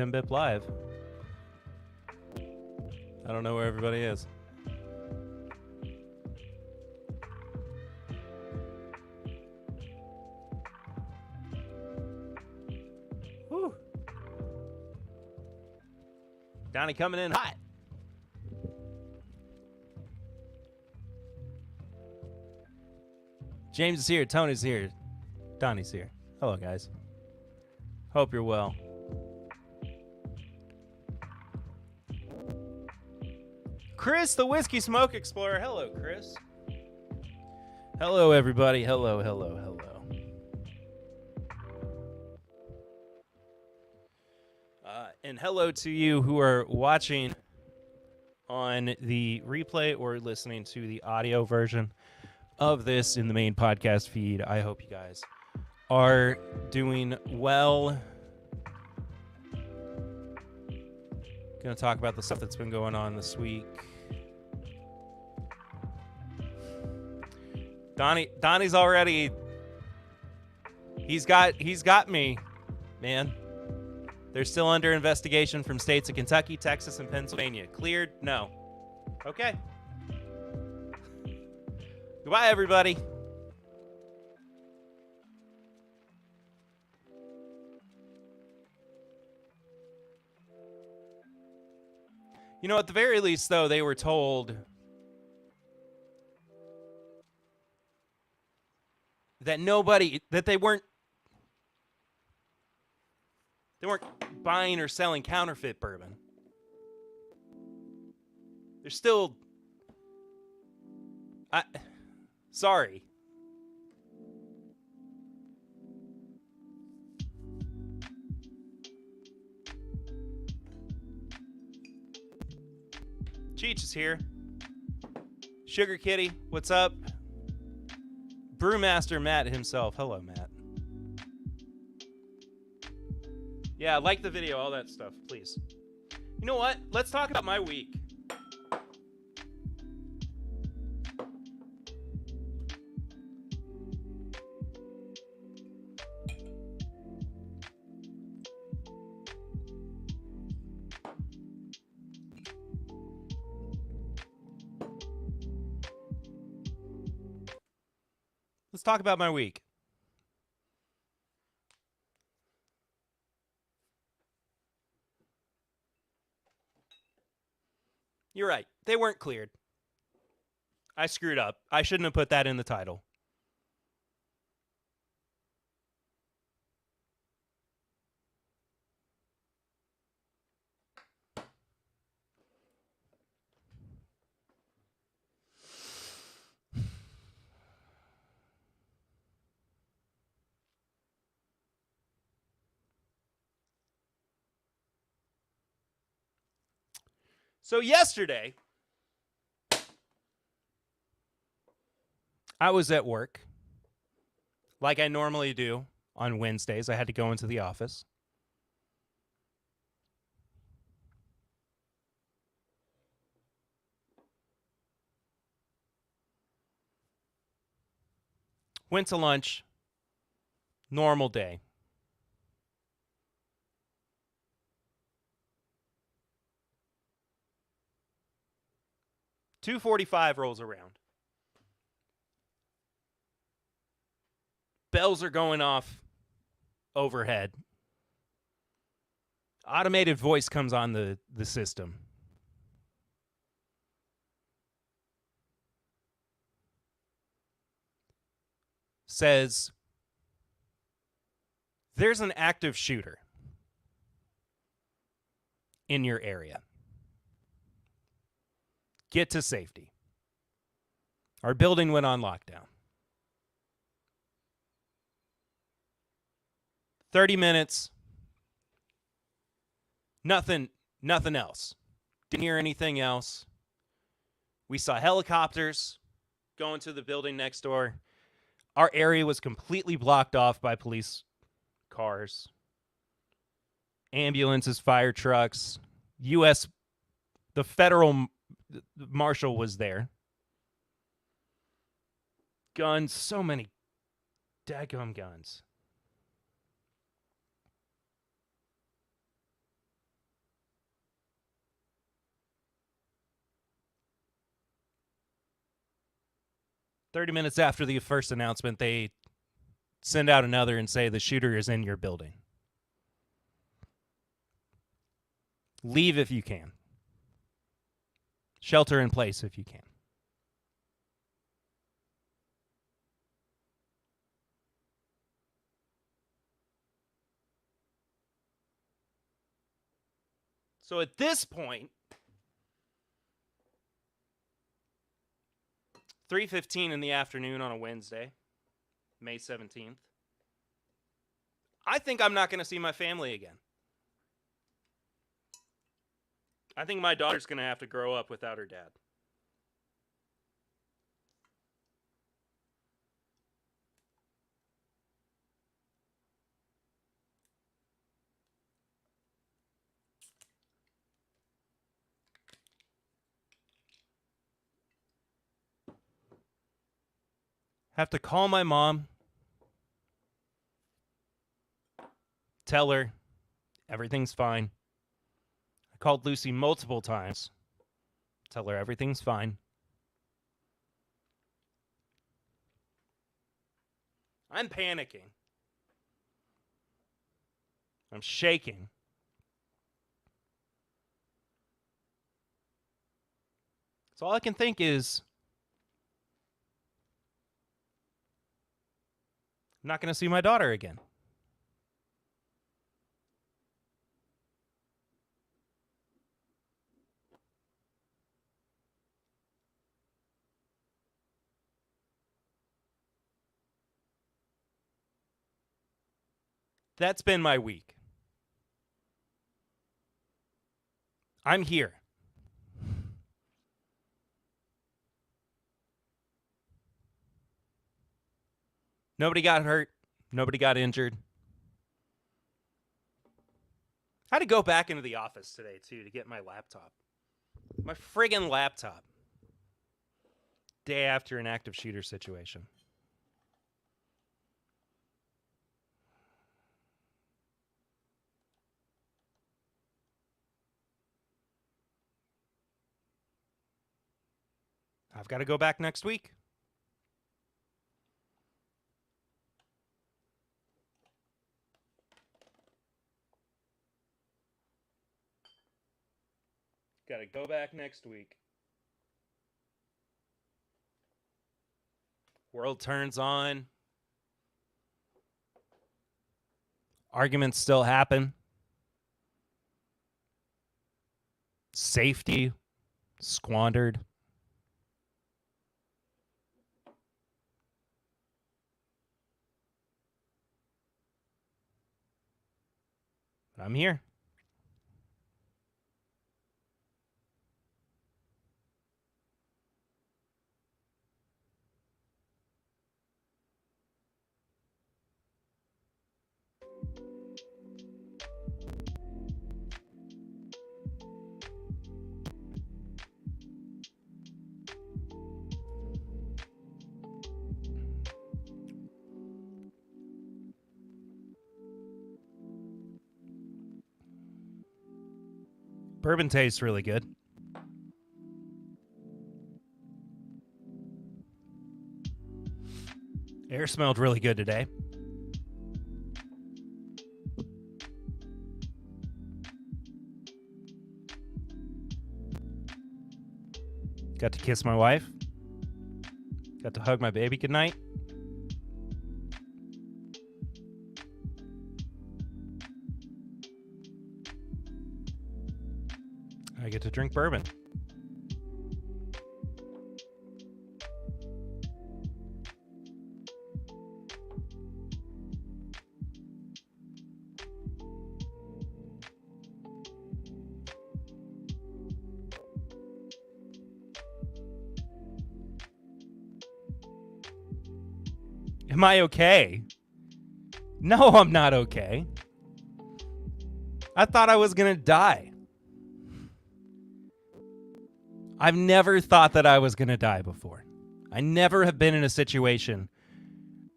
TIMBP Live. I don't know where everybody is. Whew. Donnie coming in hot. James is here. Tony's here. Donnie's here. Hello, guys. Hope you're well. Chris, the Whiskey Smoke Explorer. Hello, Chris. Hello, everybody. Hello, hello, hello. And hello to you who are watching on the replay or listening to the audio version of this in the main podcast feed. I hope you guys are doing well. Gonna talk about the stuff that's been going on this week. Donnie's already. He's got me, man. They're still under investigation from states of Kentucky, Texas, and Pennsylvania. Cleared? No. Okay. Goodbye, everybody. You know, at the very least, though, they were told that they weren't buying or selling counterfeit bourbon. They're still, sorry. Cheech is here. Sugar Kitty, what's up? Brewmaster Matt himself. Hello, Matt. Yeah, like the video, all that stuff, please. You know what? Let's talk about my week. Let's talk about my week. You're right. They weren't cleared. I screwed up. I shouldn't have put that in the title. So yesterday, I was at work, like I normally do on Wednesdays. I had to go into the office. Went to lunch. Normal day. $2:45 rolls around. Bells are going off overhead. Automated voice comes on the system. Says, there's an active shooter in your area. Get to safety. Our building went on lockdown. 30 minutes. Nothing else. Didn't hear anything else. We saw helicopters going to the building next door. Our area was completely blocked off by police cars, ambulances, fire trucks. The federal marshal was there. Guns, so many daggum guns. 30 minutes after the first announcement, they send out another and say the shooter is in your building. Leave if you can. Shelter in place if you can. So at this point, 3:15 in the afternoon on a Wednesday, May 17th, I think I'm not going to see my family again. I think my daughter's going to have to grow up without her dad. Have to call my mom, tell her everything's fine. I called Lucy multiple times, tell her everything's fine. I'm panicking. I'm shaking. So all I can think is, I'm not going to see my daughter again. That's been my week. I'm here. Nobody got hurt. Nobody got injured. I had to go back into the office today, too, to get my laptop. My friggin' laptop. Day after an active shooter situation. I've got to go back next week. Got to go back next week. World turns on. Arguments still happen. Safety squandered. I'm here. Bourbon tastes really good. Air smelled really good today. Got to kiss my wife. Got to hug my baby goodnight. I get to drink bourbon. Am I okay? No, I'm not okay. I thought I was going to die. I've never thought that I was going to die before. I never have been in a situation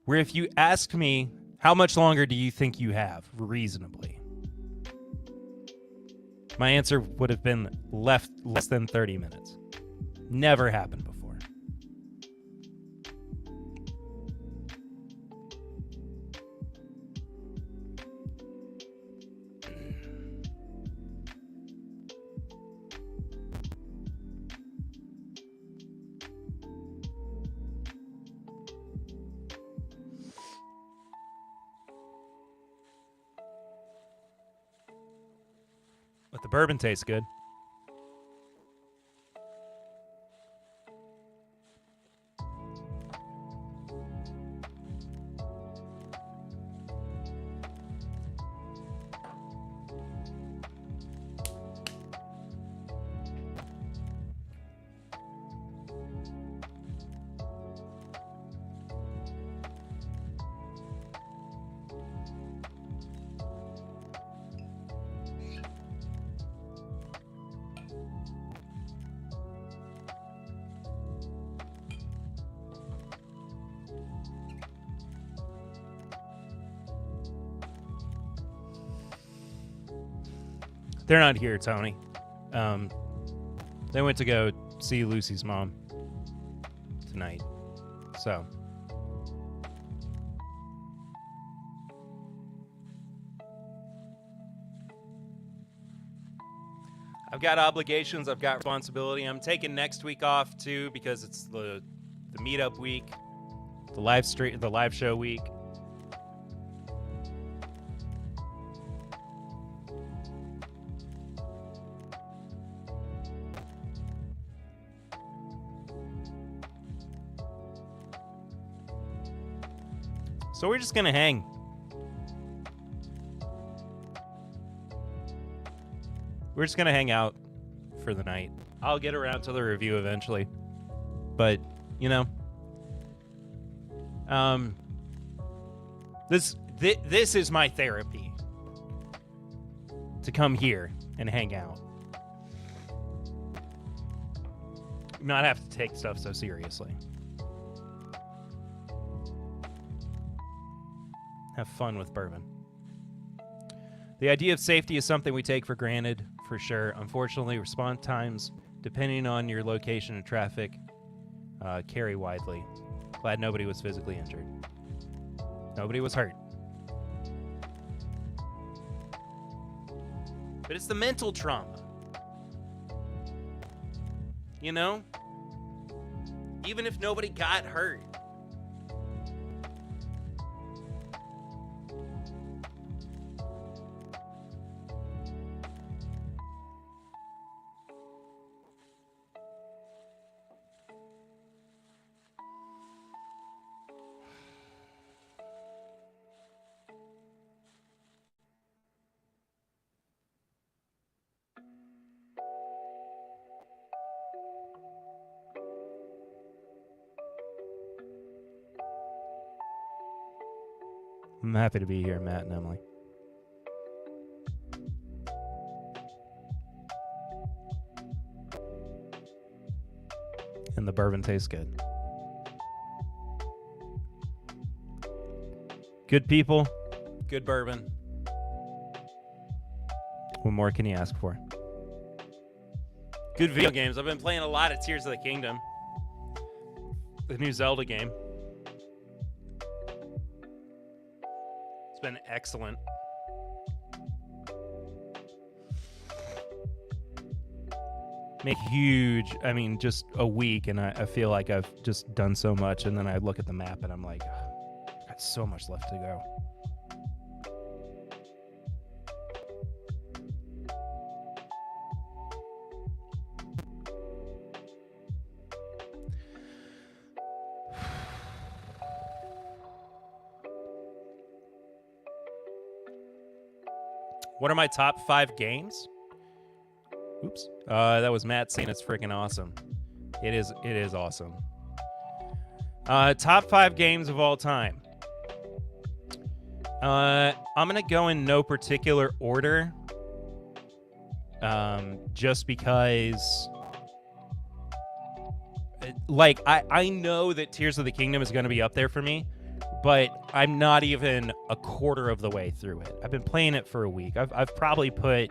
where if you asked me, how much longer do you think you have, reasonably? My answer would have been less than 30 minutes. Never happened before. The bourbon tastes good. They're not here, Tony. They went to go see Lucy's mom tonight. So. I've got obligations. I've got responsibility. I'm taking next week off, too, because it's the meetup week, the live show week. So we're just going to hang. We're just going to hang out for the night. I'll get around to the review eventually. But, you know, this is my therapy. To come here and hang out. Not have to take stuff so seriously. Have fun with bourbon. The idea of safety is something we take for granted, for sure. Unfortunately, response times, depending on your location and traffic, carry widely. Glad nobody was physically injured. Nobody was hurt. But it's the mental trauma. You know? Even if nobody got hurt. I'm happy to be here, Matt and Emily. And the bourbon tastes good. Good people, good bourbon. What more can you ask for? Good video games. I've been playing a lot of Tears of the Kingdom. The new Zelda game. It's been excellent. Make huge, I mean, just a week, and I feel like I've just done so much, and then I look at the map, and I'm like, oh, I've got so much left to go. What are my top 5 games? Oops. That was Matt saying it's freaking awesome. It is awesome. Top 5 games of all time. I'm going to go in no particular order. Just because... Like, I know that Tears of the Kingdom is going to be up there for me. But I'm not even a quarter of the way through it. I've been playing it for a week. I've probably put,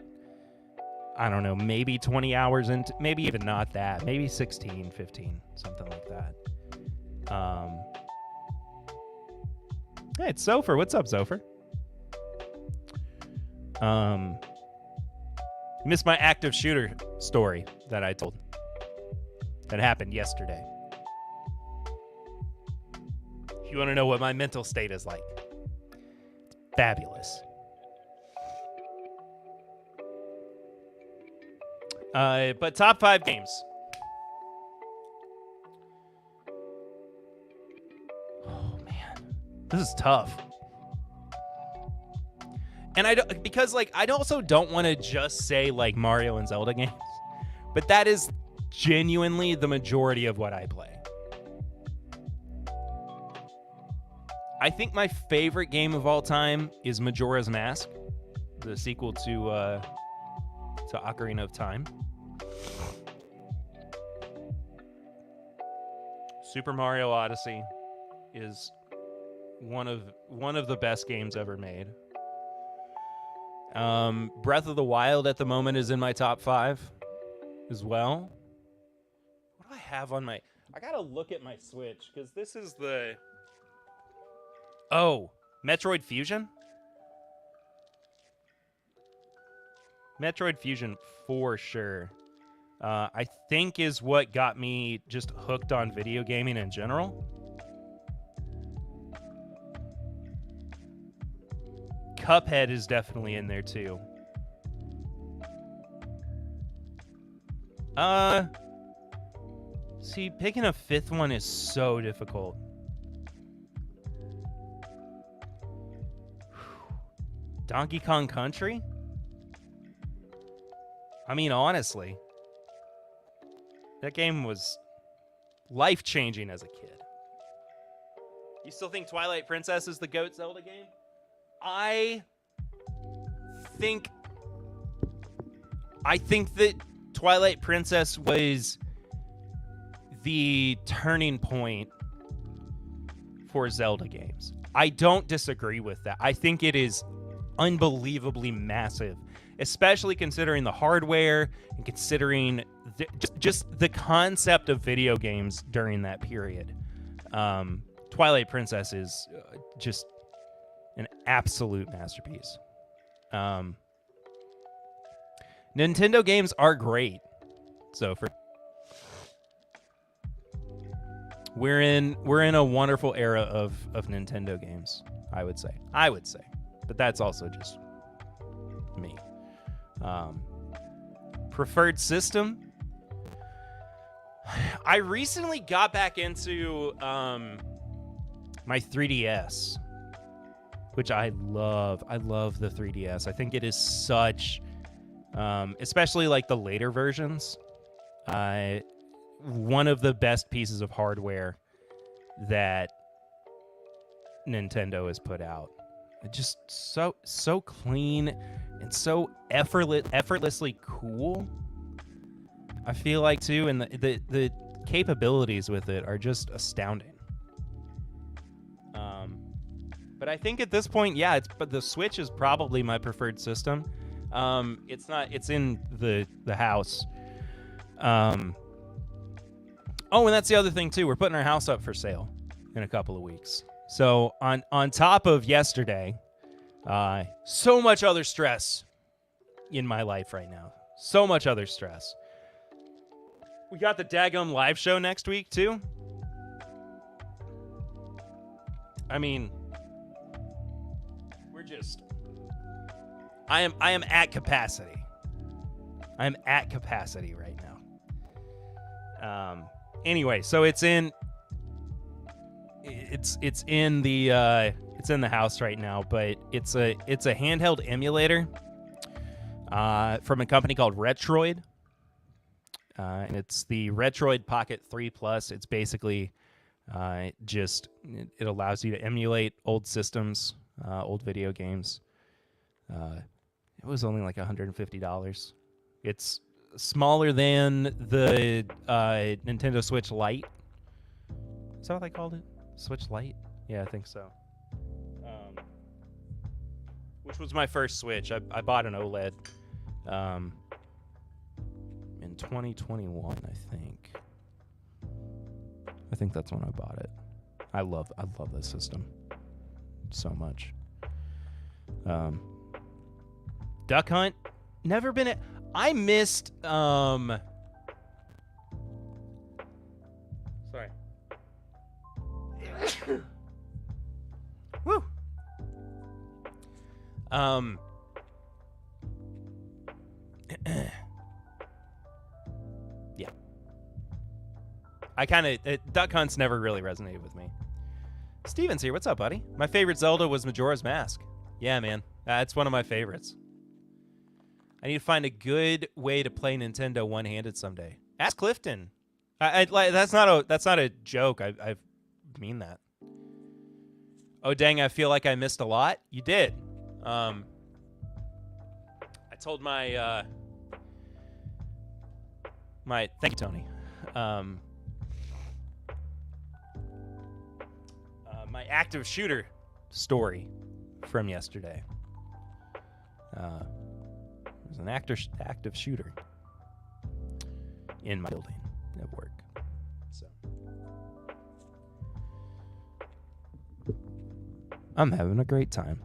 I don't know, maybe 20 hours into, maybe even not that, maybe 16, 15, something like that. Hey, it's Zopher. What's up, Zopher? Missed my active shooter story that I told. That happened yesterday. You want to know what my mental state is like? It's fabulous. But top 5 games. Oh man, this is tough. And because like I also don't want to just say like Mario and Zelda games, but that is genuinely the majority of what I play. I think my favorite game of all time is Majora's Mask, the sequel to Ocarina of Time. Super Mario Odyssey is one of the best games ever made. Breath of the Wild at the moment is in my top 5 as well. What do I have on my... I gotta look at my Switch, because this is the... Oh, Metroid Fusion? Metroid Fusion for sure. I think is what got me just hooked on video gaming in general. Cuphead is definitely in there too. See, picking a 5th one is so difficult. Donkey Kong Country? I mean, honestly, that game was life-changing as a kid. You still think Twilight Princess is the GOAT Zelda game? I think that Twilight Princess was the turning point for Zelda games. I don't disagree with that. I think it is unbelievably massive, especially considering the hardware and considering just the concept of video games during that period. Twilight Princess is just an absolute masterpiece. Nintendo games are great. So we're in a wonderful era of Nintendo games, I would say. But that's also just me. Preferred system. I recently got back into my 3DS, which I love. I love the 3DS. I think it is such, especially like the later versions, one of the best pieces of hardware that Nintendo has put out. Just so clean and so effortlessly cool. I feel like too, and the capabilities with it are just astounding. But I think at this point, yeah, but the Switch is probably my preferred system. It's not. It's in the house. Oh, and that's the other thing too. We're putting our house up for sale in a couple of weeks. So on top of yesterday, so much other stress in my life right now. So much other stress. We got the daggum live show next week too. I mean, I am at capacity. I am at capacity right now. Anyway, so it's in the house right now, but it's a handheld emulator from a company called Retroid. And it's the Retroid Pocket 3 Plus. It's basically it allows you to emulate old systems, old video games. It was only like $150. It's smaller than the Nintendo Switch Lite. Is that what they called it? Switch Lite? Yeah, I think so. Which was my first Switch. I bought an OLED in 2021, I think. I think that's when I bought it. I love this system so much. Duck Hunt, never been it. I missed sorry. Woo. Duck Hunt's never really resonated with me. Steven's here. What's up, buddy? My favorite Zelda was Majora's Mask. Yeah, man. That's one of my favorites. I need to find a good way to play Nintendo one-handed someday. Ask Clifton. That's not a joke. I mean that. Oh, dang, I feel like I missed a lot. You did. I told my thank you, Tony. My active shooter story from yesterday. There's an active shooter in my building at work. So I'm having a great time.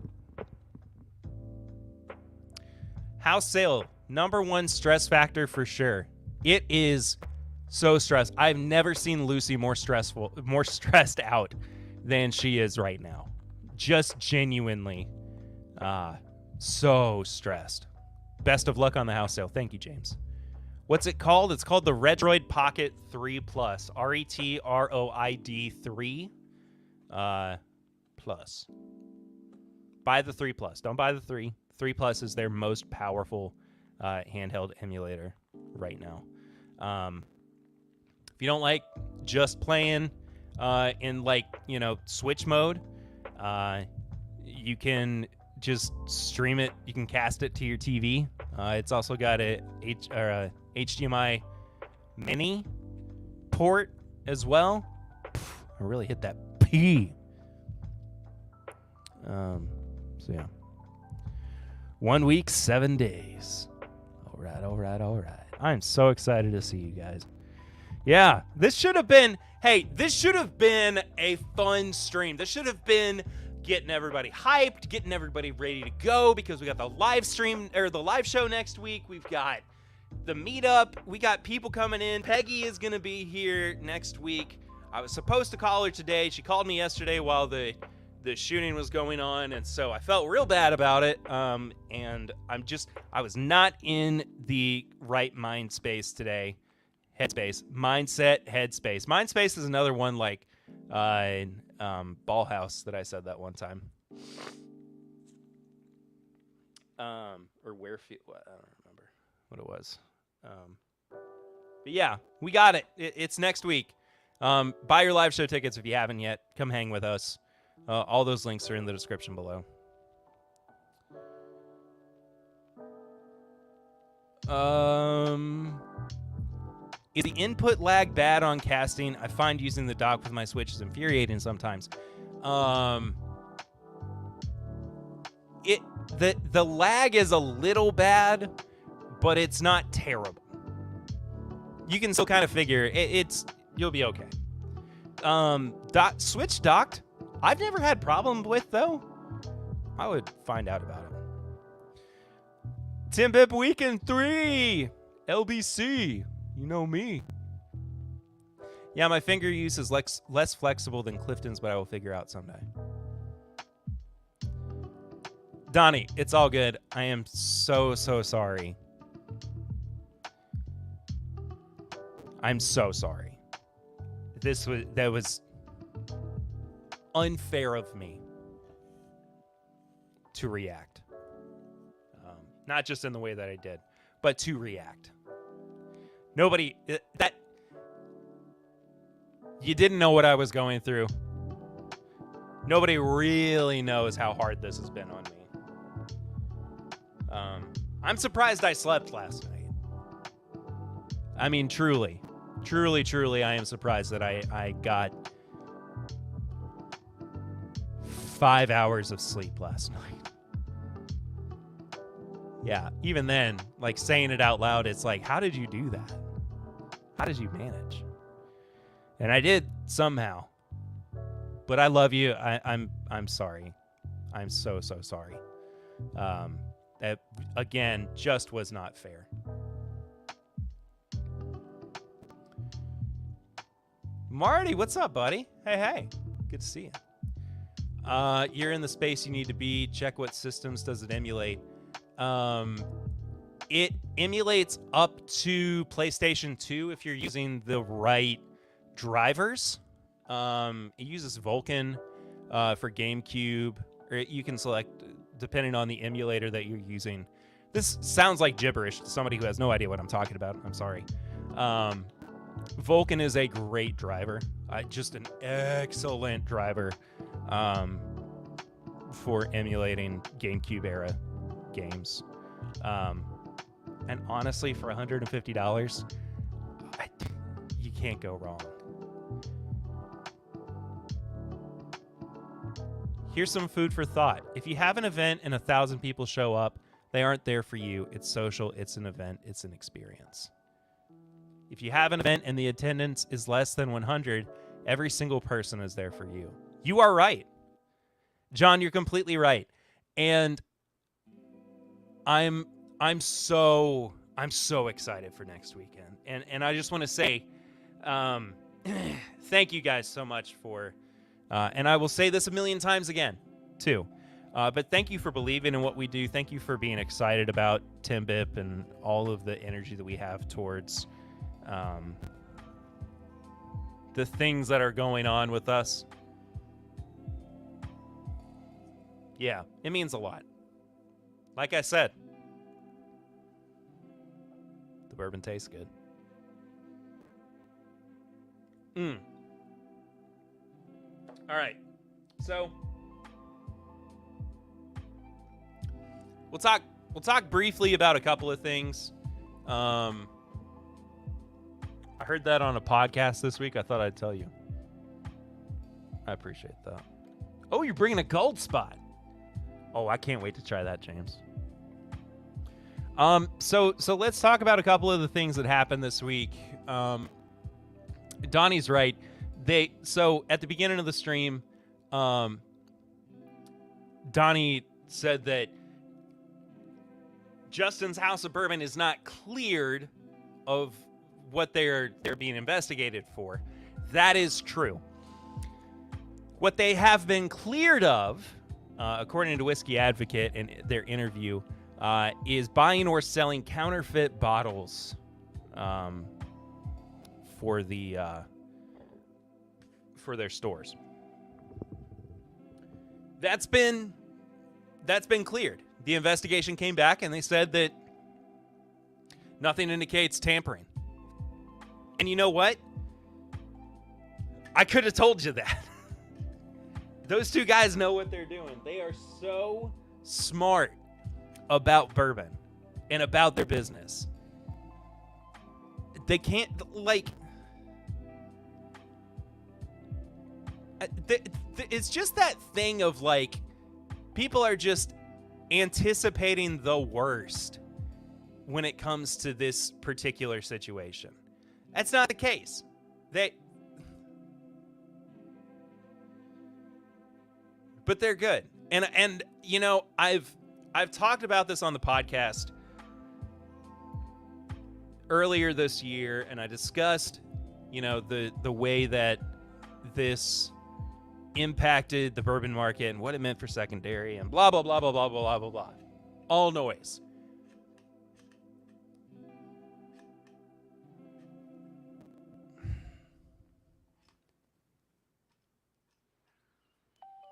House sale, #1 stress factor for sure. It is so stressed. I've never seen Lucy more stressed out than she is right now. Just genuinely so stressed. Best of luck on the house sale. Thank you, James. What's it called? It's called the Retroid Pocket 3 Plus. RETROID 3 Plus. Buy the 3 Plus. Don't buy the 3. 3 Plus is their most powerful handheld emulator right now. If you don't like just playing in Switch mode, you can just stream it. You can cast it to your TV. It's also got a HDMI mini port as well. I really hit that P. So yeah. 1 week, 7 days. All right. I'm so excited to see you guys. Yeah, this should have been a fun stream. This should have been getting everybody hyped, getting everybody ready to go, because we got the live stream or the live show next week. We've got the meetup. We got people coming in. Peggy is going to be here next week. I was supposed to call her today. She called me yesterday while the shooting was going on, and so I felt real bad about it. And I was not in the right mind space today. Mindset, headspace. Mindspace is another one like Ball House that I said that one time. Or Wherefield. I don't remember what it was. But yeah, we got it. It's next week. Buy your live show tickets if you haven't yet. Come hang with us. All those links are in the description below. Is the input lag bad on casting? I find using the dock with my Switch is infuriating sometimes. The lag is a little bad, but it's not terrible. You can still kind of figure you'll be okay. Switch docked, I've never had problem with though. I would find out about it. TIMBP Weekend 3 LBC. You know me. Yeah, my finger use is less flexible than Clifton's, but I will figure out someday. Donnie, it's all good. I am so sorry. I'm so sorry. That was unfair of me to react. Not just in the way that I did, but to react. You didn't know what I was going through. Nobody really knows how hard this has been on me. I'm surprised I slept last night. I mean, truly, I am surprised that I got 5 hours of sleep last night. Yeah, even then, like saying it out loud, it's like, how did you do that? How did you manage? And I did somehow. But I love you. I'm sorry. I'm so sorry. That again just was not fair. Marty, what's up, buddy? Hey. Good to see you. You're in the space you need to be. Check what systems does it emulate. It emulates up to PlayStation 2 if you're using the right drivers. It uses Vulkan for GameCube, or you can select depending on the emulator that you're using. This sounds like gibberish to somebody who has no idea what I'm talking about. I'm sorry. Vulkan is a great driver, just an excellent driver for emulating GameCube era games. And honestly, for $150, you can't go wrong. Here's some food for thought. If you have an event and 1,000 people show up, they aren't there for you. It's social, it's an event, it's an experience. If you have an event and the attendance is less than 100, every single person is there for you. You are right. John, you're completely right. And I'm so excited for next weekend. And I just want to say thank you guys so much for and I will say this a million times again, too. But thank you for believing in what we do. Thank you for being excited about TIMBP and all of the energy that we have towards the things that are going on with us. Yeah, it means a lot. Like I said, the bourbon tastes good. All right, so we'll talk briefly about a couple of things. I heard that on a podcast this week. I thought I'd tell you. I appreciate that. Oh, you're bringing a gold spot. Oh, I can't wait to try that, James. So let's talk about a couple of the things that happened this week. Donnie's right. So at the beginning of the stream, Donnie said that Justin's House of Bourbon is not cleared of what they're being investigated for. That is true. What they have been cleared of, according to Whiskey Advocate in their interview, is buying or selling counterfeit bottles for their stores. That's been cleared. The investigation came back and they said that nothing indicates tampering. And you know what? I could have told you that. Those two guys know what they're doing. They are so smart about bourbon and about their business. They can't, it's just that thing of people are just anticipating the worst when it comes to this particular situation. That's not the case. But they're good. And you know, I've talked about this on the podcast earlier this year, and I discussed, you know, the way that this impacted the bourbon market and what it meant for secondary and blah, blah, blah, blah, blah, blah, blah, blah. All noise.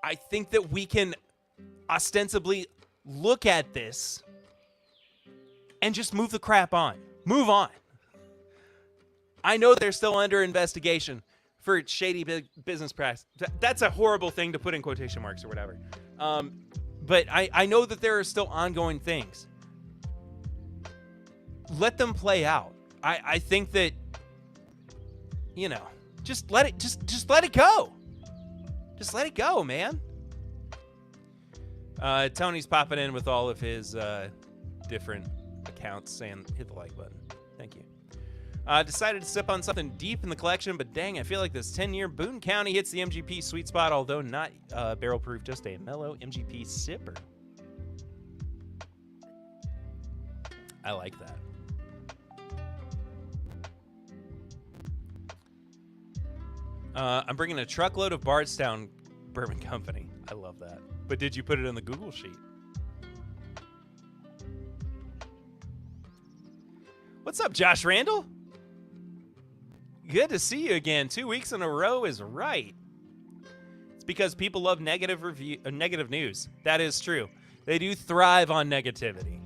I think that we can ostensibly look at this and just move the crap on. Move on. I know they're still under investigation for shady business practice. That's a horrible thing to put in quotation marks or whatever. But I know that there are still ongoing things. Let them play out. I think that, you know, just let it go. Just let it go, man. Tony's popping in with all of his different accounts saying hit the like button. Thank you. Decided to sip on something deep in the collection, but dang, I feel like this 10-year Boone County hits the MGP sweet spot, although not barrel proof, just a mellow MGP sipper. I like that. I'm bringing a truckload of Bardstown Bourbon Company. I love that. But did you put it in the Google sheet? What's up, Josh Randall? Good to see you again. 2 weeks in a row is right. It's because people love negative news. That is true. They do thrive on negativity.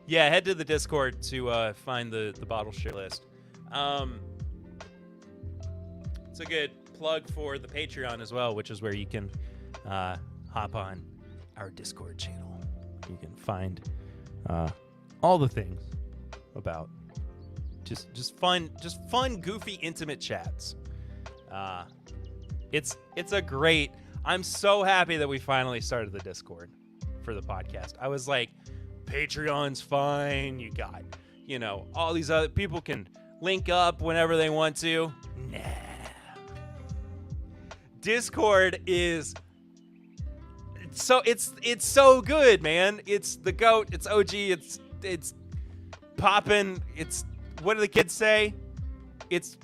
Yeah, head to the Discord to find the bottle share list. It's a good plug for the Patreon as well, which is where you can hop on our Discord channel. You can find all the things about just fun, goofy, intimate chats. It's a great. I'm so happy that we finally started the Discord for the podcast. I was like, Patreon's fine. You got, all these other people can link up whenever they want to. Nah. Discord is it's so good, man. It's the GOAT. It's OG. It's poppin'. It's, what do the kids say? It's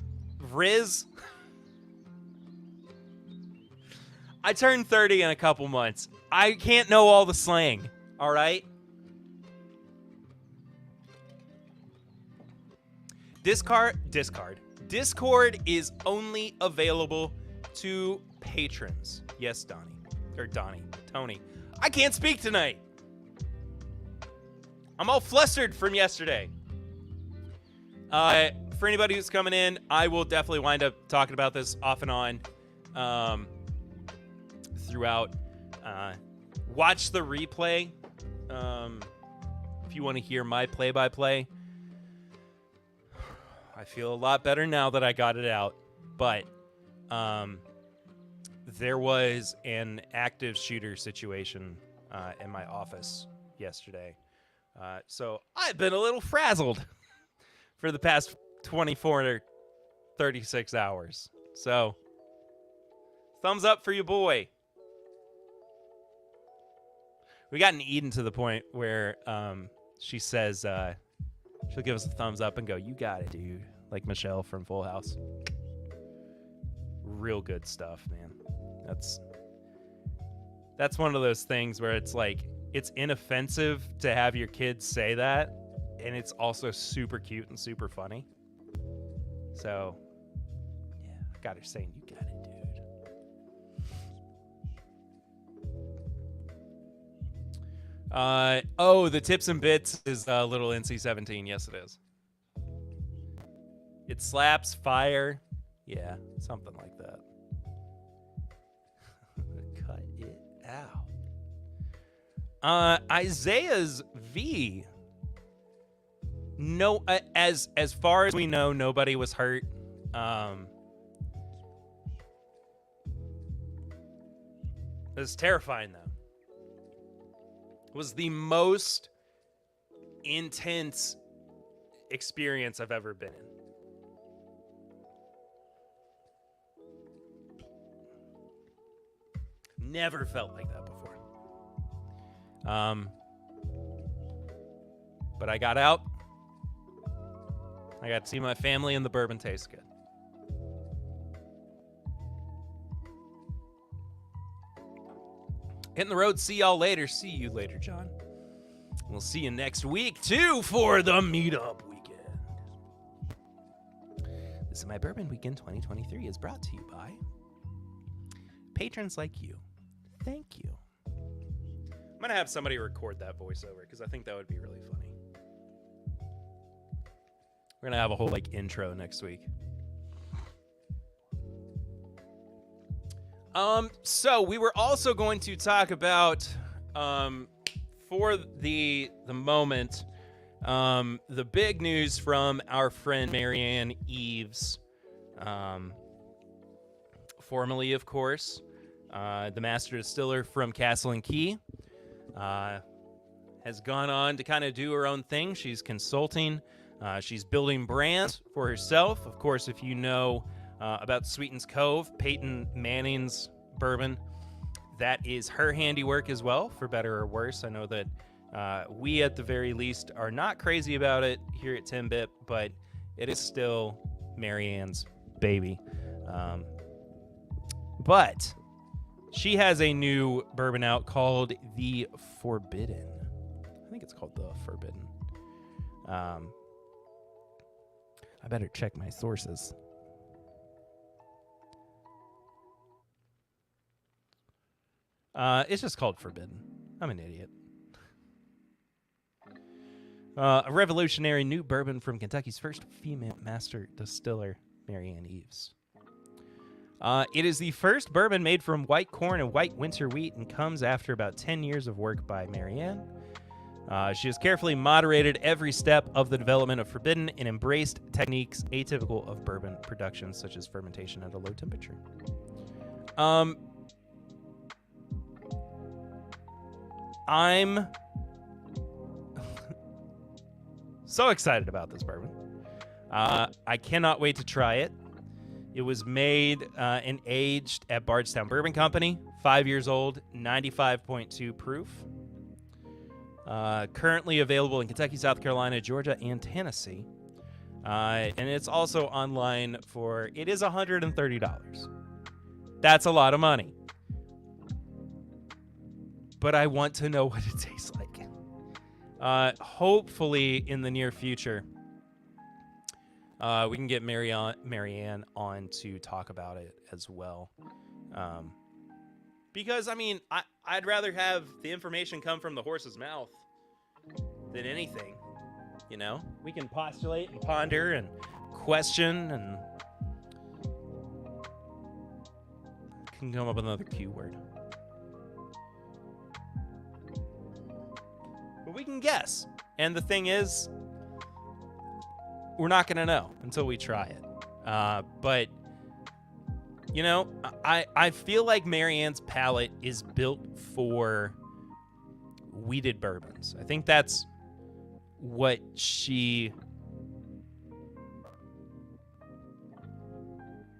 Riz. I turned 30 in a couple months. I can't know all the slang. All right. Discord is only available to patrons. Yes, Tony. I can't speak tonight. I'm all flustered from yesterday. For anybody who's coming in, I will definitely wind up talking about this off and on throughout. Watch the replay if you want to hear my play-by-play. I feel a lot better now that I got it out, but there was an active shooter situation in my office yesterday. So I've been a little frazzled for the past 24 or 36 hours. So thumbs up for you, boy. We gotten Eden to the point where she says she'll give us a thumbs up and go, "You got it, dude." Like Michelle from Full House. Real good stuff, man. That's one of those things where it's like, it's inoffensive to have your kids say that, and it's also super cute and super funny. So, yeah, I got her saying, "You got it, dude." The tips and bits is little NC-17. Yes, it is. It slaps fire. Yeah, something like that. Cut it out. Isaiah's V. No, as far as we know, nobody was hurt. It was terrifying, though. It was the most intense experience I've ever been in. Never felt like that before. But I got out. I got to see my family, and the bourbon tastes good. Hitting the road. See y'all later. See you later, John. We'll see you next week, too, for the meetup weekend. This is My Bourbon Weekend 2023 is brought to you by patrons like you. Thank you. I'm going to have somebody record that voiceover because I think that would be really funny. We're going to have a whole intro next week. So we were also going to talk about for the moment the big news from our friend Marianne Eaves, formerly, of course, the master distiller from Castle and Key, has gone on to kind of do her own thing. She's consulting. She's building brands for herself. Of course, if you know about Sweetens Cove, Peyton Manning's bourbon, that is her handiwork as well, for better or worse. I know that we, at the very least, are not crazy about it here at TIMBP, but it is still Marianne's baby. But she has a new bourbon out called The Forbidden. I think it's called The Forbidden. I I better check my sources. It's just called Forbidden. I'm an idiot. A revolutionary new bourbon from Kentucky's first female master distiller, Marianne Eaves. It is the first bourbon made from white corn and white winter wheat and comes after about 10 years of work by Marianne. She has carefully moderated every step of the development of Forbidden and embraced techniques atypical of bourbon production, such as fermentation at a low temperature. I'm so excited about this bourbon. I cannot wait to try it. It was made and aged at Bardstown Bourbon Company, 5 years old, 95.2 proof. Currently available in Kentucky, South Carolina, Georgia, and Tennessee. And it's also online for, it is $130. That's a lot of money. But I want to know what it tastes like. Hopefully in the near future, we can get Marianne on to talk about it as well. Because, I mean, I'd rather have the information come from the horse's mouth than anything. You know? We can postulate and ponder and question and can come up with another Q word. But we can guess. And the thing is, we're not going to know until we try it. But, you know, I feel like Marianne's palate is built for wheated bourbons. I think that's what she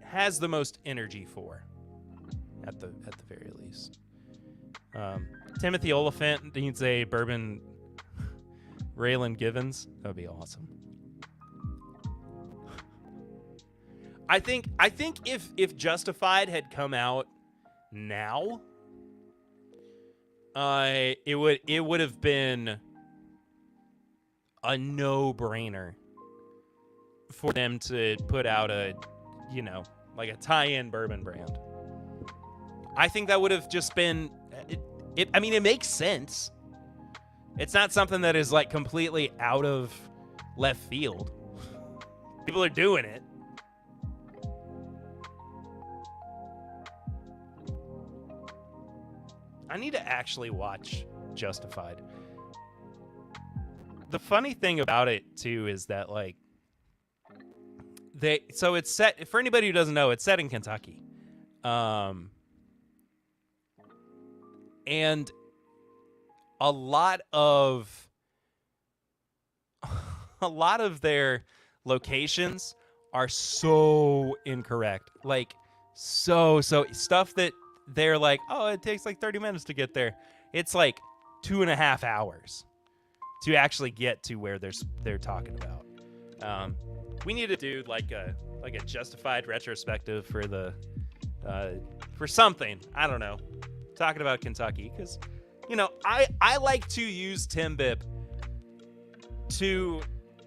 has the most energy for, at the very least. Timothy Oliphant needs a bourbon Raylan Givens. That would be awesome. I think if Justified had come out now, it would have been a no-brainer for them to put out a, you know, like a tie-in bourbon brand. I think that would have just been I mean, it makes sense. It's not something that is like completely out of left field. People are doing it. I need to actually watch Justified. The funny thing about it too is that like so it's set, for anybody who doesn't know, it's set in Kentucky. And a lot of their locations are so incorrect. Like so stuff that they're like, oh, it takes like 30 minutes to get there. It's like 2.5 hours to actually get to where they're talking about. We need to do like a Justified retrospective for the for something. I don't know. Talking about Kentucky, because you know I like to use TIMBP to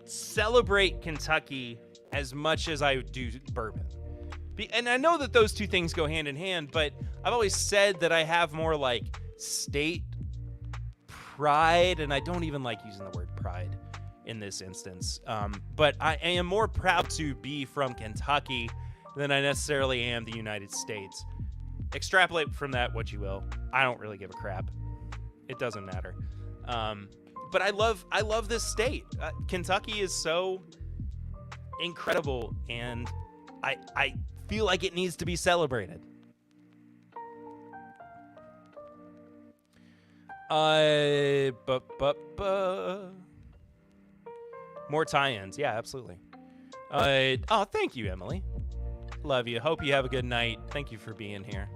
celebrate Kentucky as much as I do bourbon. And I know that those two things go hand in hand, but I've always said that I have more like state pride, and I don't even like using the word pride in this instance. But I am more proud to be from Kentucky than I necessarily am the United States. Extrapolate from that what you will. I don't really give a crap. It doesn't matter. But I love this state. Kentucky is so incredible, and I feel like it needs to be celebrated. More tie-ins. Yeah, absolutely. Oh, thank you, Emily. Love you. Hope you have a good night. Thank you for being here.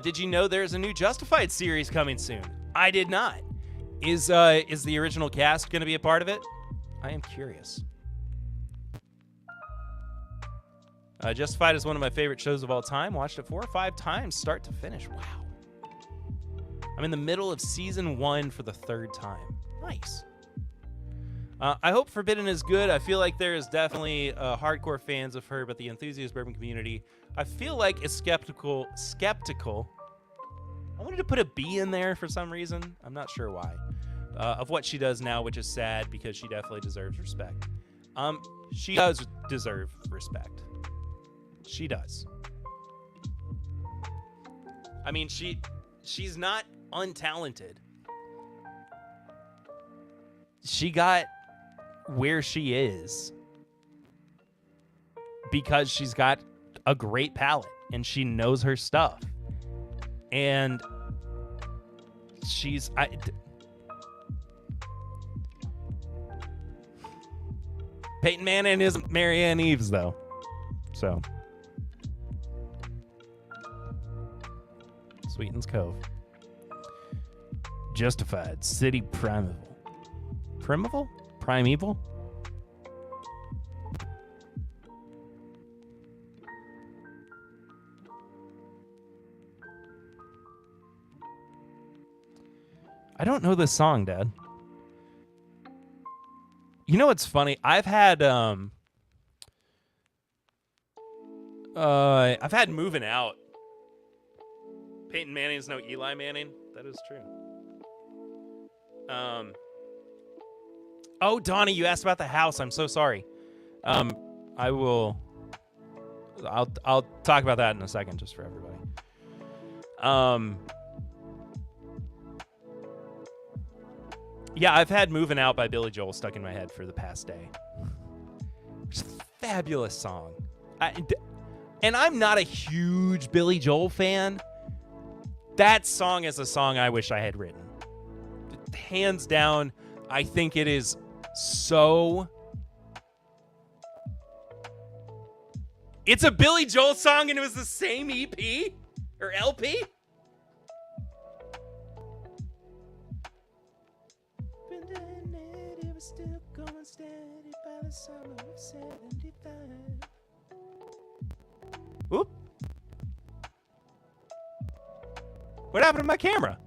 Did you know there's a new Justified series coming soon? I did not. Is the original cast going to be a part of it? I am curious. Justified is one of my favorite shows of all time. Watched it 4 or 5 times, start to finish. Wow. I'm in the middle of season 1 for the 3rd time. Nice. I hope Forbidden is good. I feel like there is definitely hardcore fans of her, but the enthusiast bourbon community, I feel like, is skeptical. I wanted to put a B in there for some reason. I'm not sure why. Of what she does now, which is sad because she definitely deserves respect. She does deserve respect. She does. I mean, she's not untalented. She got where she is because she's got a great palate and she knows her stuff. And Peyton Manning isn't Marianne Eaves, though. So. Sweetens Cove. Justified. City Primeval. Primeval? Primeval? I don't know this song, Dad. You know what's funny? I've had Moving Out. Peyton Manning's no Eli Manning. That is true. Oh, Donnie, you asked about the house. I'm so sorry. I'll talk about that in a second, just for everybody. Yeah, I've had Moving Out by Billy Joel stuck in my head for the past day. It's a fabulous song. And I'm not a huge Billy Joel fan. That song is a song I wish I had written. Hands down, I think it is so... It's a Billy Joel song and it was the same EP? Or LP? Still going steady by the summer of 75. Oop. What happened to my camera?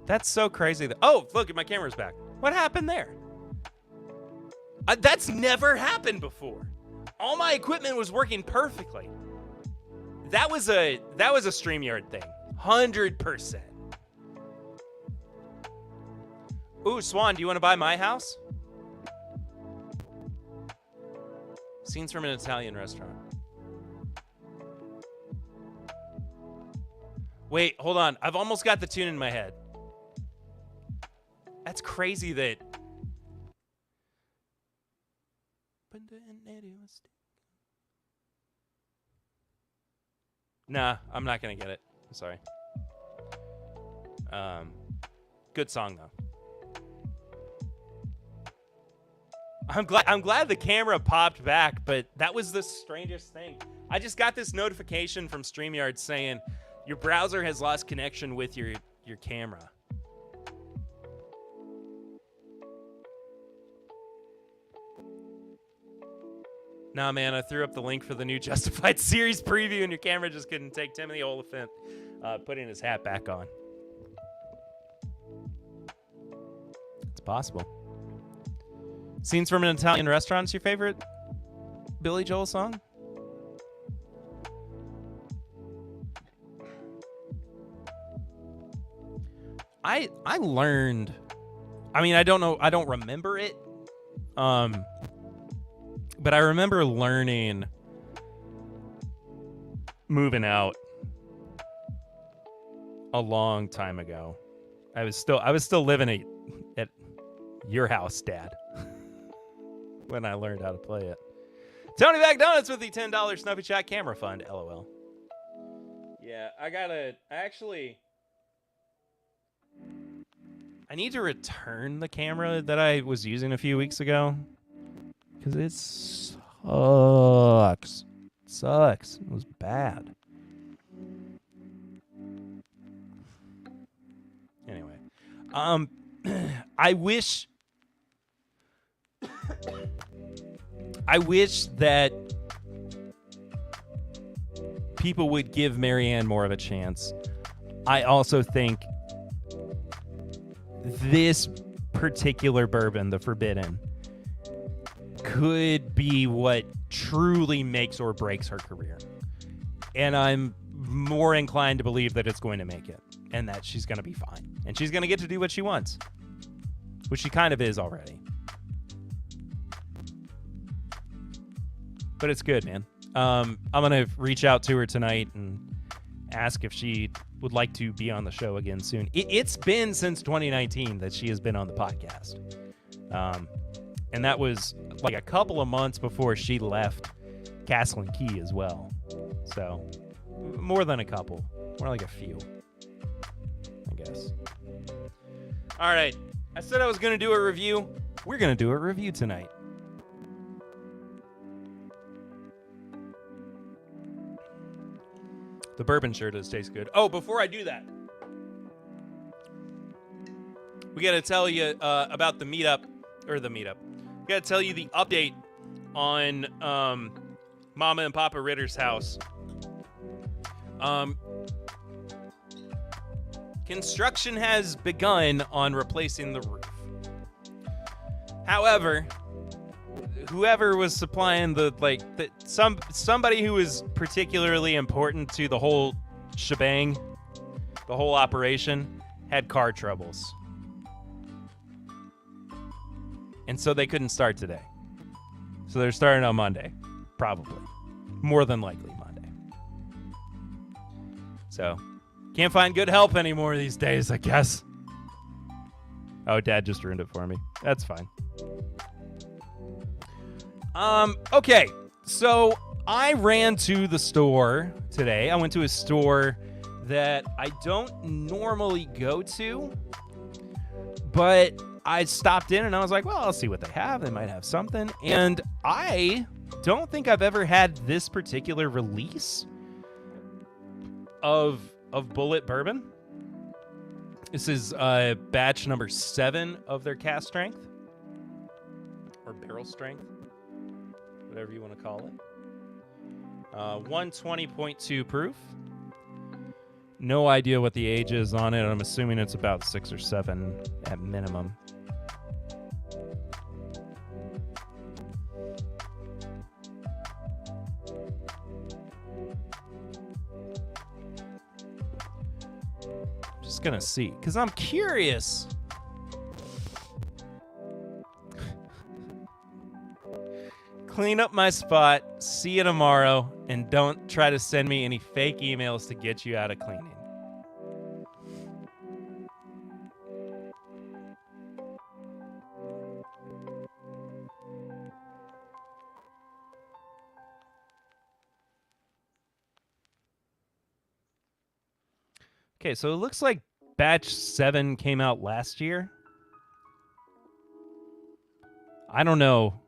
That's so crazy. Oh, look, my camera's back. What happened there? That's never happened before. All my equipment was working perfectly. That was a StreamYard thing. 100%. Ooh, Swan, do you want to buy my house? Scenes from an Italian restaurant. Wait, hold on. I've almost got the tune in my head. That's crazy that... Nah, I'm not going to get it. I'm sorry. Good song, though. I'm glad the camera popped back, but that was the strangest thing. I just got this notification from StreamYard saying your browser has lost connection with your camera. Nah, man, I threw up the link for the new Justified series preview, and your camera just couldn't take Timothy Oliphant putting his hat back on. It's possible. Scenes from an Italian Restaurant's your favorite Billy Joel song? I learned... I mean, I don't remember it. But I remember learning Moving Out a long time ago. I was still living at your house, Dad, when I learned how to play it. Tony McDonald's with the $10 Snuffy Chat Camera Fund, LOL. Yeah, I need to return the camera that I was using a few weeks ago. Because it sucks. It was bad. Anyway. I wish I wish that people would give Marianne more of a chance. I also think this particular bourbon, the Forbidden, could be what truly makes or breaks her career. And I'm more inclined to believe that it's going to make it and that she's going to be fine. And she's going to get to do what she wants, which she kind of is already. But it's good, man. I'm going to reach out to her tonight and ask if she would like to be on the show again soon. It's been since 2019 that she has been on the podcast. And that was like a couple of months before she left Castle and Key as well. So more than a couple, more like a few, I guess. All right. I said I was going to do a review. We're going to do a review tonight. The bourbon sure does taste good. Oh, before I do that, we got to tell you about the meetup. We got to tell you the update on Mama and Papa Ritter's house. Construction has begun on replacing the roof. However, whoever was supplying somebody who was particularly important to the whole shebang, the whole operation, had car troubles. And so they couldn't start today. So they're starting on Monday. Probably. More than likely Monday. So, can't find good help anymore these days, I guess. Oh, Dad just ruined it for me. That's fine. Okay. So, I ran to the store today. I went to a store that I don't normally go to, but I stopped in and I was like, well, I'll see what they have. They might have something. And I don't think I've ever had this particular release of Bulleit bourbon. This is batch number 7 of their cask strength or barrel strength, whatever you want to call it. 120.2 proof. No idea what the age is on it. I'm assuming it's about 6 or 7 at minimum. Just gonna see, because I'm curious. Clean up my spot, see you tomorrow, and don't try to send me any fake emails to get you out of cleaning. Okay, so it looks like batch 7 came out last year. I don't know.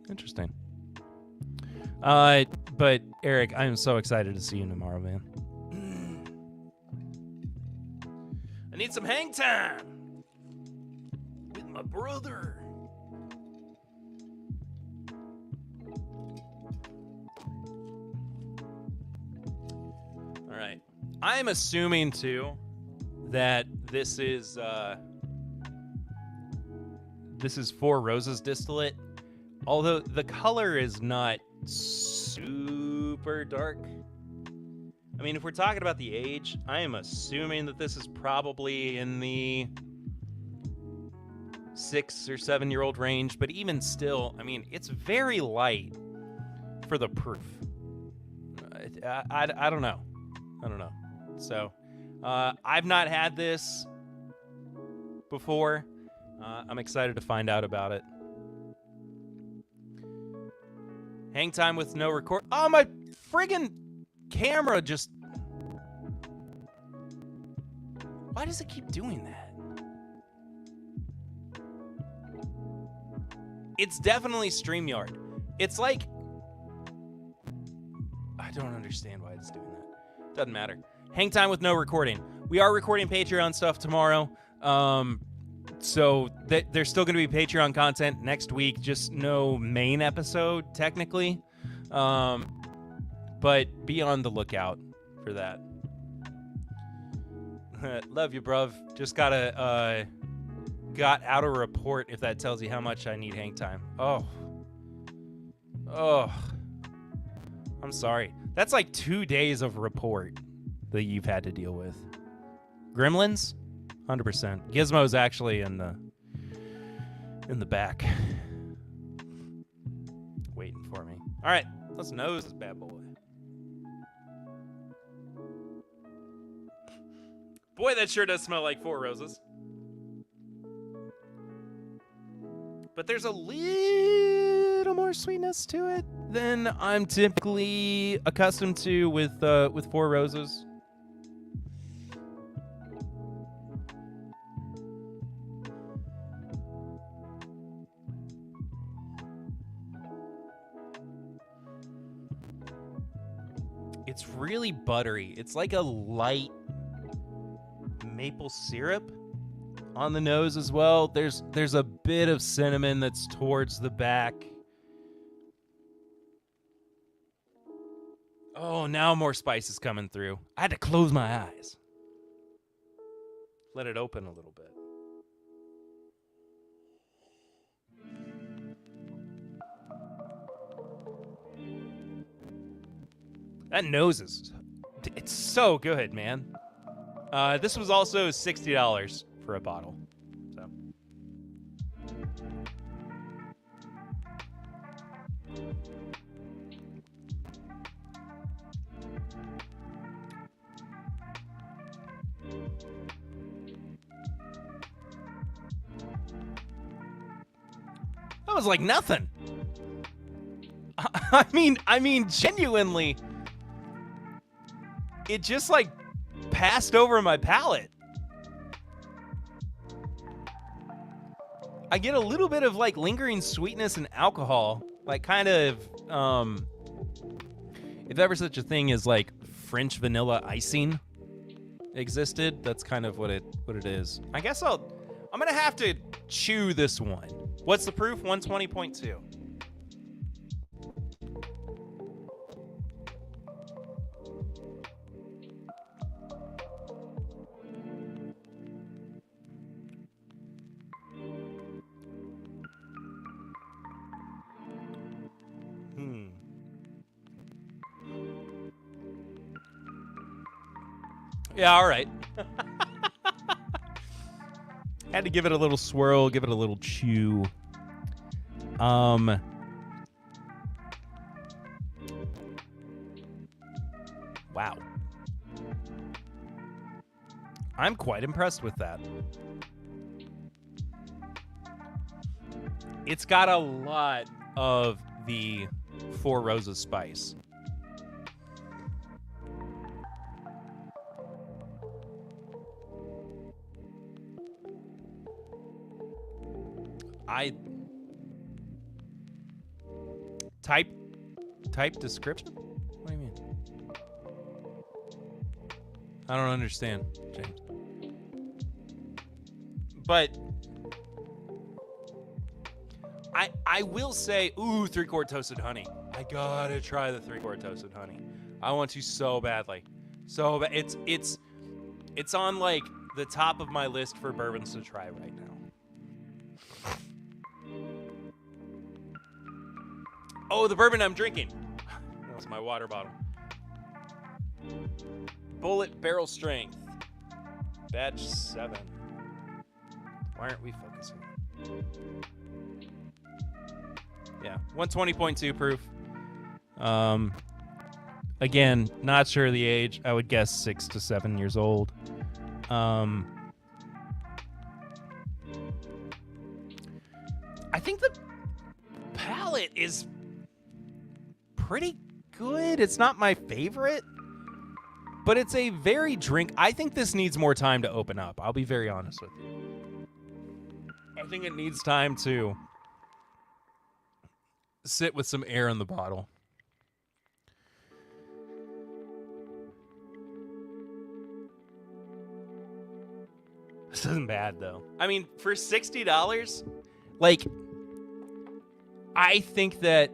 Interesting. But Eric, I am so excited to see you tomorrow, man. I need some hang time with my brother. All right. I'm assuming, too, that this is Four Roses distillate. Although the color is not super dark. I mean, if we're talking about the age, I am assuming that this is probably in the 6 or 7 year old range. But even still, I mean, it's very light for the proof. I don't know. So, I've not had this before. I'm excited to find out about it. Hang time with no record. Oh, my friggin' camera just... Why does it keep doing that? It's definitely StreamYard. It's like don't understand why it's doing that. Doesn't matter. Hang time with no recording. We are recording Patreon stuff tomorrow. So there's still going to be Patreon content next week. Just no main episode, technically. But be on the lookout for that. Love you, bruv. Just got out a report, if that tells you how much I need hang time. Oh. I'm sorry. That's like 2 days of report that you've had to deal with. Gremlins? 100%. Gizmo's actually in the back. Waiting for me. All right, let's nose this bad boy. Boy, that sure does smell like Four Roses. But there's a little more sweetness to it than I'm typically accustomed to with Four Roses. It's really buttery. It's like a light maple syrup on the nose as well. There's a bit of cinnamon that's towards the back. Oh, now more spice is coming through. I had to close my eyes. Let it open a little bit. That nose it's so good, man. This was also $60 for a bottle. So. That was like nothing. I mean, genuinely, it just like passed over my palate. I get a little bit of like lingering sweetness and alcohol, like kind of, if ever such a thing as like French vanilla icing existed, that's kind of what it is. I guess I'm gonna have to chew this one. What's the proof? 120.2. Yeah, all right. Had to give it a little swirl, give it a little chew. Wow. I'm quite impressed with that. It's got a lot of the Four Roses spice. Type description? What do you mean? I don't understand, James. But I will say, ooh, 3-quart toasted honey. I gotta try the 3-quart toasted honey. I want to so badly. So it's on like the top of my list for bourbons to try right now. Oh, the bourbon I'm drinking. That was my water bottle. Bulleit Barrel Strength. Batch 7. Why aren't we focusing? Yeah, 120.2 proof. Again, not sure of the age. I would guess 6 to 7 years old. I think the palate is pretty good. It's not my favorite, but it's a very drink. I think this needs more time to open up. I'll be very honest with you. I think it needs time to sit with some air in the bottle. This isn't bad, though. I mean, for $60, like, I think that,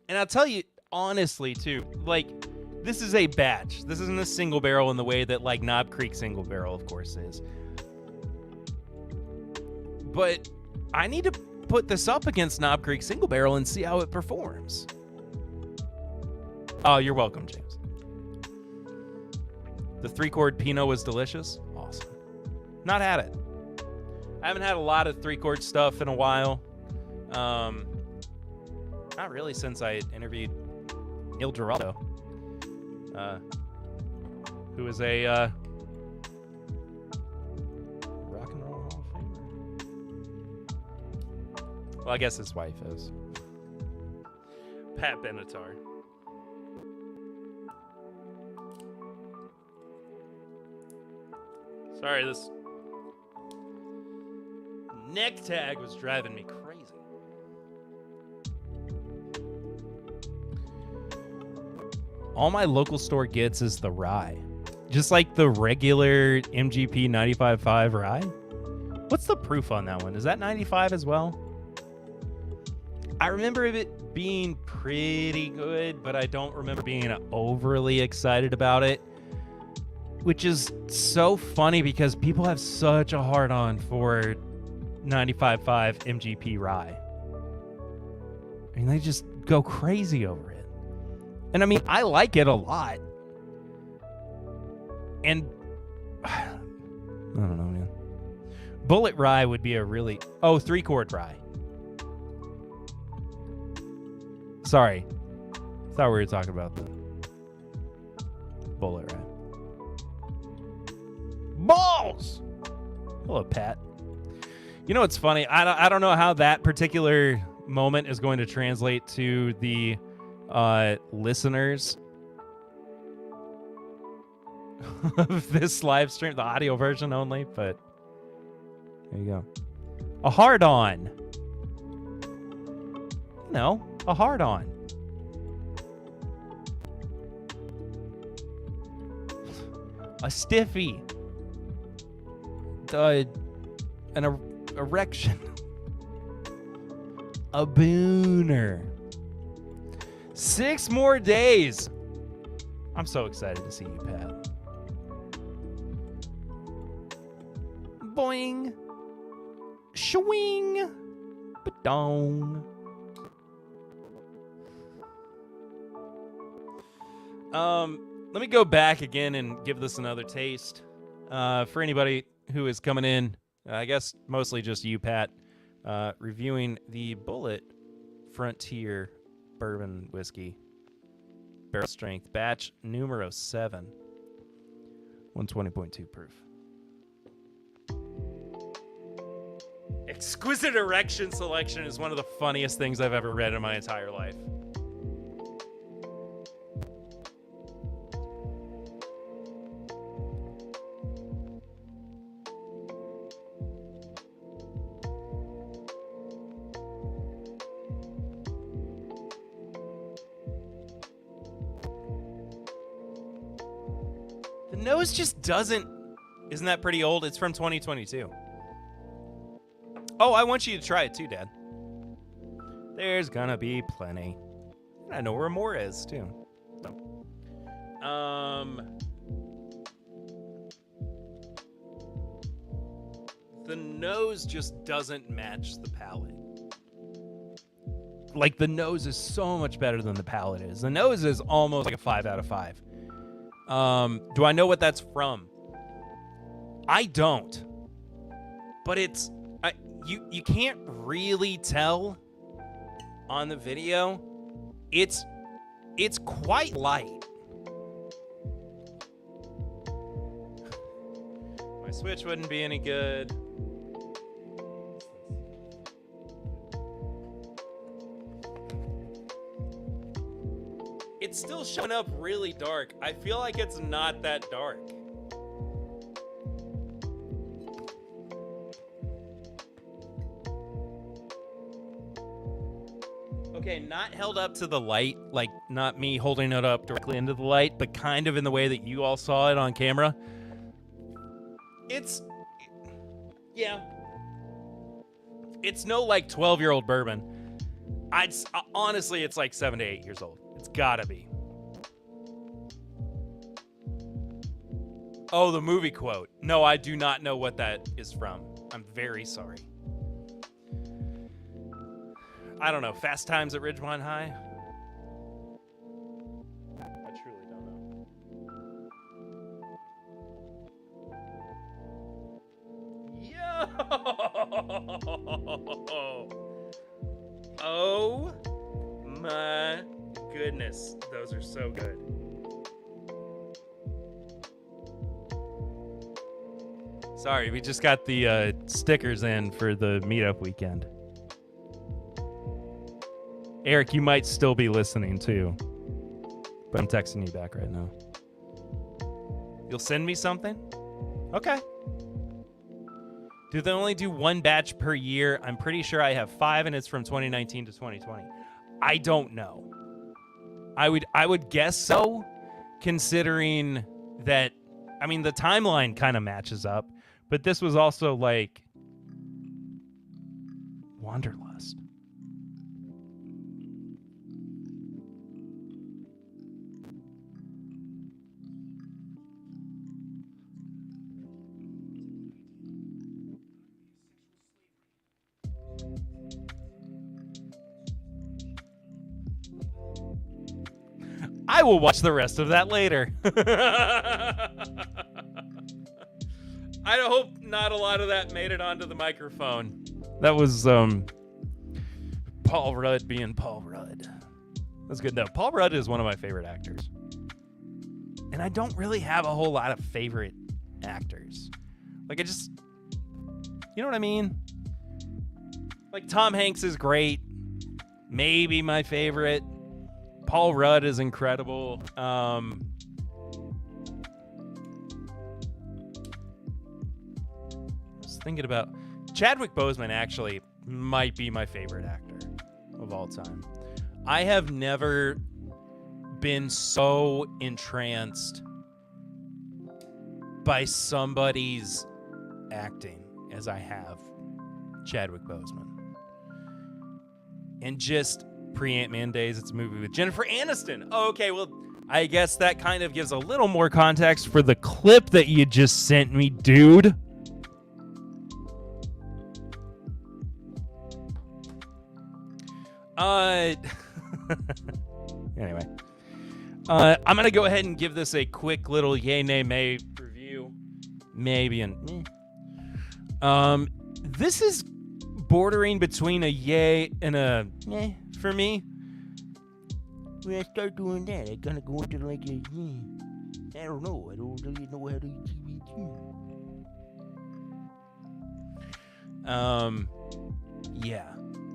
and I'll tell you honestly, too, like, this is a batch. This isn't a single barrel in the way that, like, Knob Creek single barrel, of course, is. But I need to put this up against Knob Creek single barrel and see how it performs. Oh, you're welcome, James. The 3-chord Pinot was delicious. Awesome. Not had it. I haven't had a lot of 3-chord stuff in a while. Not really since I interviewed Neil Giraldo, who is a rock and roll Hall of Famer. Well, I guess his wife is. Pat Benatar. Sorry, this neck tag was driving me crazy. All my local store gets is the rye. Just like the regular MGP 95.5 rye. What's the proof on that one? Is that 95 as well? I remember it being pretty good, but I don't remember being overly excited about it. Which is so funny because people have such a hard-on for 95.5 MGP rye. I mean, they just go crazy over it. And I mean, I like it a lot. And I don't know, man. Bulleit rye would be a really... Oh, 3-chord rye. Sorry. I thought we were talking about the Bulleit rye. Balls! Hello, Pat. You know what's funny? I don't know how that particular moment is going to translate to the listeners of this live stream, the audio version only, but there you go. A hard-on. No, a hard-on. A stiffy. An erection. A booner. 6 more days. I'm so excited to see you, Pat. Boing. Shwing. Ba-dong. Let me go back again and give this another taste. For anybody who is coming in, I guess mostly just you, Pat, reviewing the Bulleit Frontier Bourbon Whiskey. Barrel strength, batch numero 7. 120.2 proof. Exquisite erection selection is one of the funniest things I've ever read in my entire life. The nose just doesn't... Isn't that pretty old? It's from 2022. Oh, I want you to try it too, Dad. There's gonna be plenty. I know where more is, too. So. The nose just doesn't match the palate. Like, the nose is so much better than the palate is. The nose is almost like a 5 out of 5. Do I know what that's from? I don't. But it's... You can't really tell on the video. It's quite light. My Switch wouldn't be any good. It's still showing up really dark. I feel like it's not that dark. Okay, not held up to the light, like not me holding it up directly into the light, but kind of in the way that you all saw it on camera. Yeah. It's no like 12-year-old bourbon. Honestly, it's like 7 to 8 years old. It's gotta be. Oh, the movie quote. No, I do not know what that is from. I'm very sorry. I don't know. Fast Times at Ridgemont High? I truly don't know. Yo! Oh my goodness. Those are so good. Sorry, we just got the stickers in for the meetup weekend. Eric, you might still be listening too, but I'm texting you back right now. You'll send me something? Okay. Do they only do one batch per year? I'm pretty sure I have 5 and it's from 2019 to 2020. I don't know. I would guess so, considering that, I mean, the timeline kind of matches up, but this was also like Wanderlust. I will watch the rest of that later. I hope not a lot of that made it onto the microphone. That was Paul Rudd being Paul Rudd. That's good though. Paul Rudd is one of my favorite actors. And I don't really have a whole lot of favorite actors. Like, I just, you know what I mean? Like, Tom Hanks is great. Maybe my favorite. Paul Rudd is incredible. I was thinking about Chadwick Boseman actually might be my favorite actor of all time. I have never been so entranced by somebody's acting as I have Chadwick Boseman. And just pre-Ant-Man days, it's a movie with Jennifer Aniston. Okay, well, I guess that kind of gives a little more context for the clip that you just sent me, dude. Anyway. I'm going to go ahead and give this a quick little yay, nay, may review. Maybe an meh. This is bordering between a yay and a meh for me. When I start doing that, I kind of go into like a I don't know. I don't really know how to yeah.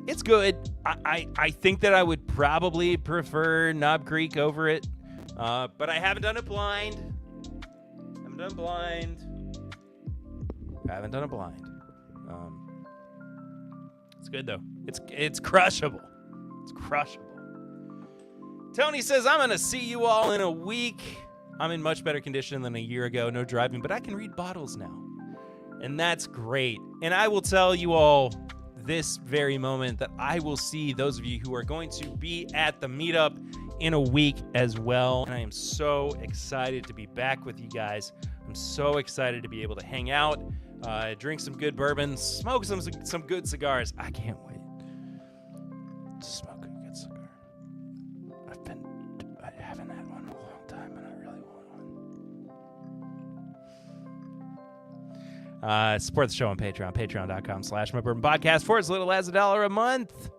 It's good. I think that I would probably prefer Knob Creek over it. But I haven't done it blind. I haven't done it blind. It's good though. It's crushable. It's crushable. Tony says, I'm going to see you all in a week. I'm in much better condition than a year ago. No driving, but I can read bottles now. And that's great. And I will tell you all this very moment that I will see those of you who are going to be at the meetup in a week as well. And I am so excited to be back with you guys. I'm so excited to be able to hang out, drink some good bourbon, smoke some good cigars. I can't wait to smoke a good cigar. I haven't had one in a long time, and I really want one. Support the show on Patreon, patreon.com/mybourbonpodcast for as little as $1 a month.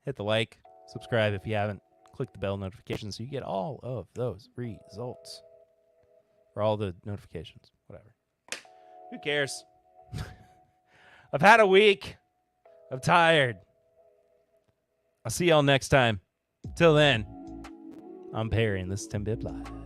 Hit the like, subscribe if you haven't. Click the bell notification so you get all of those results. Or all the notifications, whatever. Who cares? I've had a week. I'm tired. I'll see y'all next time. Till then, I'm Perry, and this is TIMBP Live.